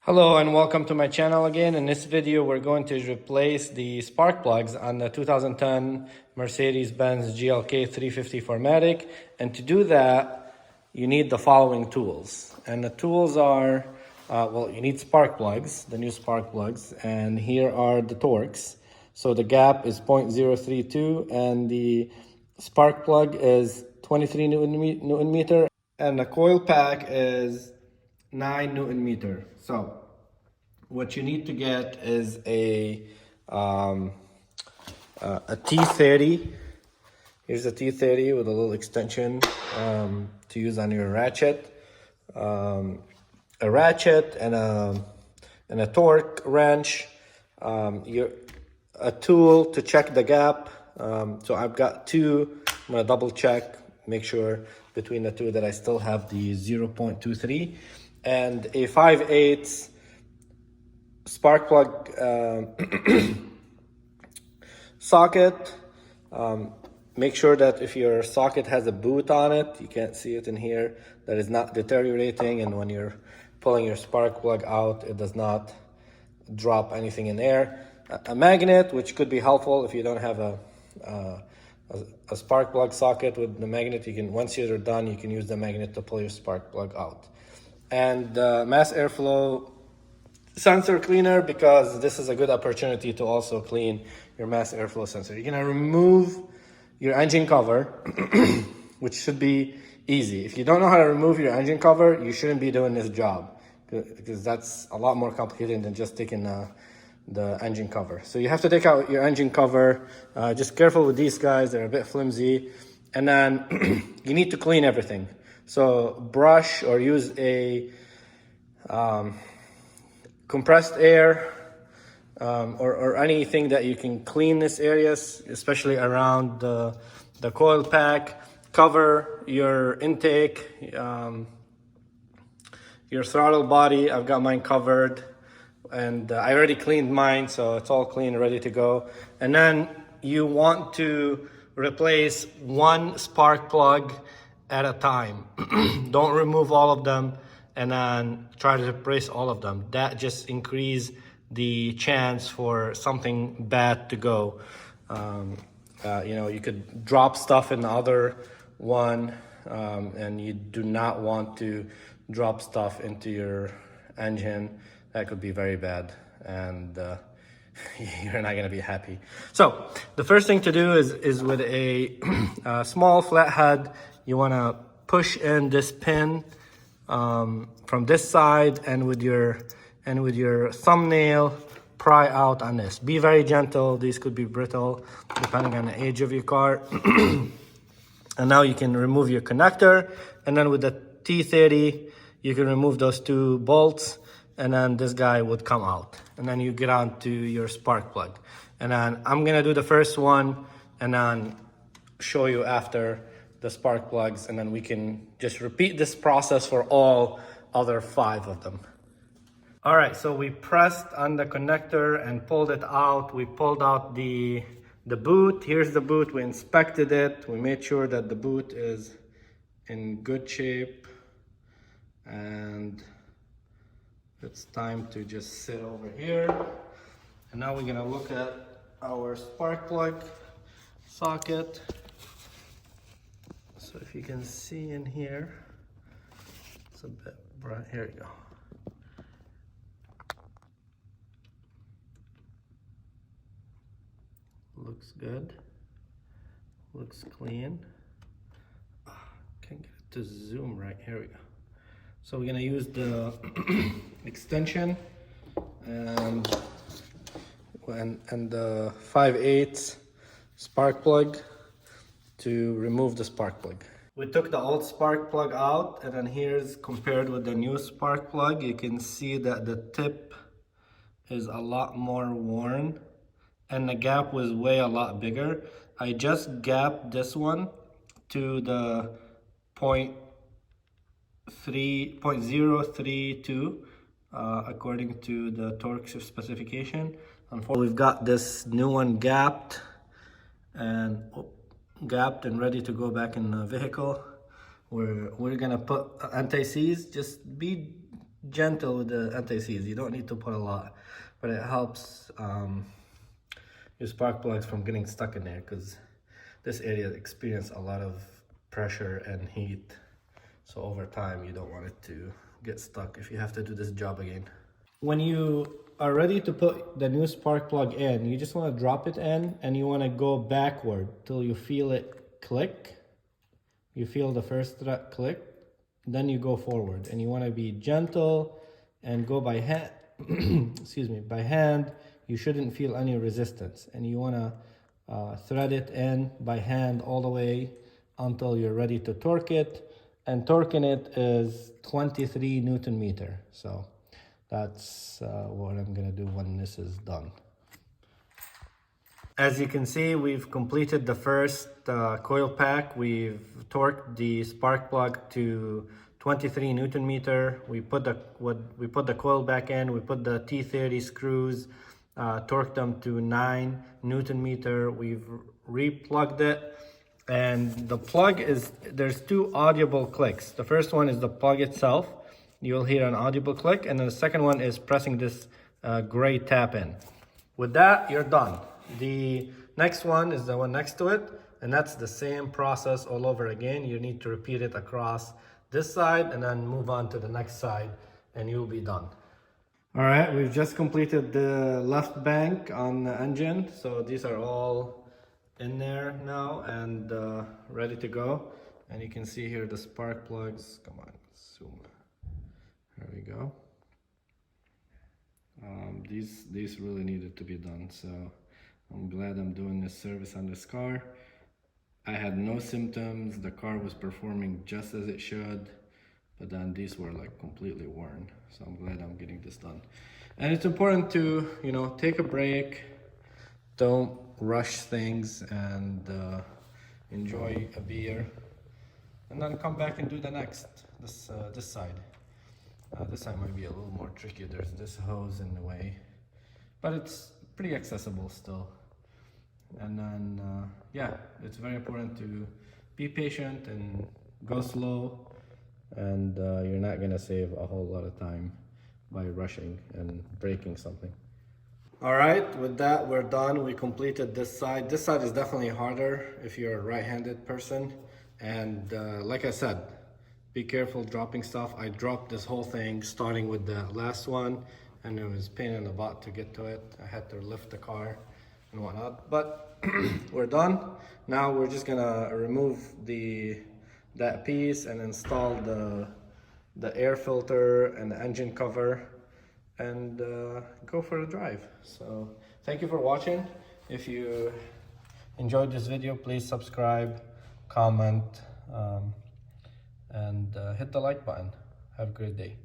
Hello and welcome to my channel again. In this video we're going to replace the spark plugs on the 2010 Mercedes-Benz GLK350 4matic, and to do that you need the following tools. And the tools are, you need spark plugs, the new spark plugs, and here are the Torx. So the gap is 0.032 and the spark plug is 23 Newton meter and the coil pack is 9 Newton meter. So what you need to get is a T30. Here's a T30 with a little extension to use on your ratchet. A ratchet and a torque wrench. A tool to check the gap. So I've got two. I'm gonna double check, make sure between the two that I still have the 0.23, and a 5/8 spark plug socket. Make sure that if your socket has a boot on it, you can't see it in here, that is not deteriorating, and when you're pulling your spark plug out, it does not drop anything in there. A magnet, which could be helpful if you don't have a spark plug socket with the magnet. You can, once you're done, you can use the magnet to pull your spark plug out. And mass airflow sensor cleaner, because this is a good opportunity to also clean your mass airflow sensor. You're gonna remove your engine cover, which should be easy. If you don't know how to remove your engine cover, you shouldn't be doing this job, because that's a lot more complicated than just taking the engine cover. So you have to take out your engine cover. Just careful with these guys, they're a bit flimsy. And then you need to clean everything. So brush or use a compressed air or anything that you can clean this areas, especially around the coil pack. Cover your intake, your throttle body. I've got mine covered, and I already cleaned mine, so it's all clean, ready to go. And then you want to replace one spark plug at a time. Don't remove all of them and then try to replace all of them. That just increase the chance for something bad to go. You could drop stuff in the other one, and you do not want to drop stuff into your engine. That could be very bad, and you're not gonna be happy. So the first thing to do is with a small flathead, you wanna push in this pin from this side, and with your thumbnail pry out on this. Be very gentle. These could be brittle depending on the age of your car. And now you can remove your connector, and then with the T30 you can remove those two bolts, and then this guy would come out, and then you get on to your spark plug. And then I'm gonna do the first one and then show you after the spark plugs, and then we can just repeat this process for all other 5 of them. All right, so we pressed on the connector and pulled it out. We pulled out the boot. Here's the boot. We inspected it. We made sure that the boot is in good shape, and it's time to just sit over here. And now we're gonna look at our spark plug socket. So if you can see in here, it's a bit bright. Here we go. Looks good. Looks clean. Can't get it to zoom right. Here we go. So we're gonna use the extension and the 5/8 spark plug to remove the spark plug. We took the old spark plug out, and then here's compared with the new spark plug. You can see that the tip is a lot more worn, and the gap was a lot bigger. I just gapped this one to the 0.032 according to the Torx specification. Unfortunately, we've got this new one gapped and ready to go back in the vehicle. We're gonna put anti-seize. Just be gentle with the anti-seize. You don't need to put a lot, but it helps your spark plugs from getting stuck in there, because this area experience a lot of pressure and heat. So over time, you don't want it to get stuck if you have to do this job again. When you are ready to put the new spark plug in, you just want to drop it in and you want to go backward till you feel it click. You feel the first thread click, then you go forward, and you want to be gentle and go by hand. Excuse me, by hand. You shouldn't feel any resistance, and you want to thread it in by hand all the way until you're ready to torque it. And torquing it is 23 Newton meter. So that's what I'm gonna do when this is done. As you can see, we've completed the first coil pack. We've torqued the spark plug to 23 Newton meter. We put the coil back in. We put the T30 screws, torqued them to 9 Newton meter. We've replugged it, and the plug is, there's two audible clicks. The first one is the plug itself. You'll hear an audible click, and then the second one is pressing this gray tap in. With that, you're done. The next one is the one next to it, and that's the same process all over again. You need to repeat it across this side and then move on to the next side, and you'll be done. All right, we've just completed the left bank on the engine. So these are all in there now and ready to go. And you can see here the spark plugs. Come on, zoom. There we go. These really needed to be done, so I'm glad I'm doing this service on this car. I had no symptoms. The car was performing just as it should, but then these were like completely worn. So I'm glad I'm getting this done. And it's important to, you know, take a break. Don't rush things, and enjoy a beer, and then come back and do the next. This side. This side might be a little more tricky. There's this hose in the way, but it's pretty accessible still. And then, yeah, it's very important to be patient and go slow, and you're not gonna save a whole lot of time by rushing and breaking something. All right, with that, we're done. We completed this side. This side is definitely harder if you're a right-handed person. And like I said, be careful dropping stuff. I dropped this whole thing starting with the last one, and it was a pain in the butt to get to it. I had to lift the car and whatnot, but we're done. Now we're just gonna remove that piece and install the air filter and the engine cover, and go for a drive. So thank you for watching. If you enjoyed this video, please subscribe, comment, and hit the like button. Have a great day.